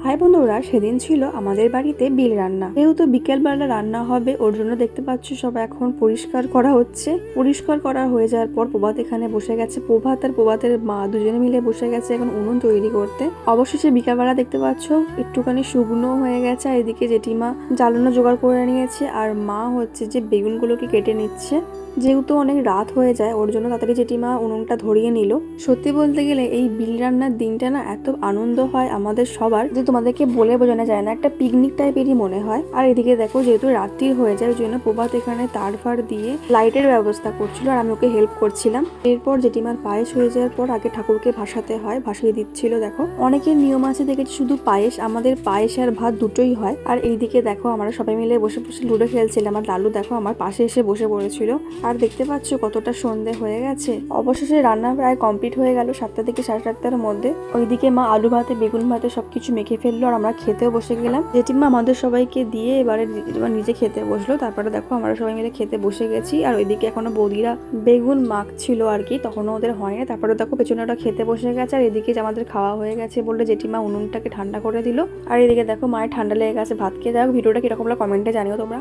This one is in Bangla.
হাই বন্ধুরা, সেদিন ছিল আমাদের বাড়িতে বিল রান্না। যেহেতু বিকেলবেলা রান্না হবে ওর জন্য দেখতে পাচ্ছ সব এখন পরিষ্কার করা হচ্ছে। পরিষ্কার করা হয়ে যাওয়ার পর প্রভাত এখানে বসে গেছে। প্রভাত আর প্রভাতের মা দুজনে মিলে বসে গেছে এখন উনুন তৈরি করতে। অবশেষে বিকেলবেলা দেখতে পাচ্ছ একটুখানি শুকনো হয়ে গেছে, আর এদিকে জেঠিমা জ্বালানো জোগাড় করে নিয়েছে, আর মা হচ্ছে যে বেগুনগুলোকে কেটে নিচ্ছে। যেহেতু অনেক রাত হয়ে যায় ওর জন্য তাড়াতাড়ি জেঠিমা উনুনটা ধরিয়ে নিল। সত্যি বলতে গেলে এই বিল রান্নার দিনটা না এত আনন্দ হয় আমাদের সবার যে তোমাদেরকে বলে বোঝানো যায় না, একটা পিকনিক টাইপেরই মনে হয়। আর এদিকে দেখো যেহেতু রাত্রি হয়ে যায় ওই জন্য প্রভাত এখানে তার ফার দিয়ে লাইটের ব্যবস্থা করছিল আর আমি ওকে হেল্প করছিলাম। এরপর জেঠিমার পায়েস হয়ে যাওয়ার পর আগে ঠাকুরকে ভাসাতে হয়, ভাসিয়ে দিচ্ছিল। দেখো অনেকের নিয়ম আছে দেখেছি শুধু পায়েস, আমাদের পায়েস আর ভাত দুটোই হয়। আর এইদিকে দেখো আমরা সবাই মিলে বসে বসে লুডো খেলছিলাম, আর লালু দেখো আমার পাশে এসে বসে পড়েছিল। আর দেখতে পাচ্ছ কতটা সন্ধে হয়ে গেছে। অবশেষে রান্না প্রায় কমপ্লিট হয়ে গেল 7টা থেকে 7:30টার মধ্যে। ওইদিকে মা আলু ভাতে বেগুন ভাতে সবকিছু মেখে ফেললো আর আমরা খেতেও বসে গেলাম। জেঠিমা আমাদের সবাইকে দিয়ে এবারে নিজে খেতে বসলো। তারপরে দেখো আমরা সবাই মিলে খেতে বসে গেছি। আর ওইদিকে এখনো বৌদিরা বেগুন মাখছিল আর কি, তখনও ওদের হয়নি। তারপরে দেখো পেছনে ওরা খেতে বসে গেছে। আর এদিকে আমাদের খাওয়া হয়ে গেছে বললে জেঠিমা উনুনটাকে ঠান্ডা করে দিল। আর এদিকে দেখো মায়ের ঠান্ডা লেগে গেছে ভাত খেয়ে। দেখো ভিডিওটা কিরকম কমেন্টে জানিও তোমরা।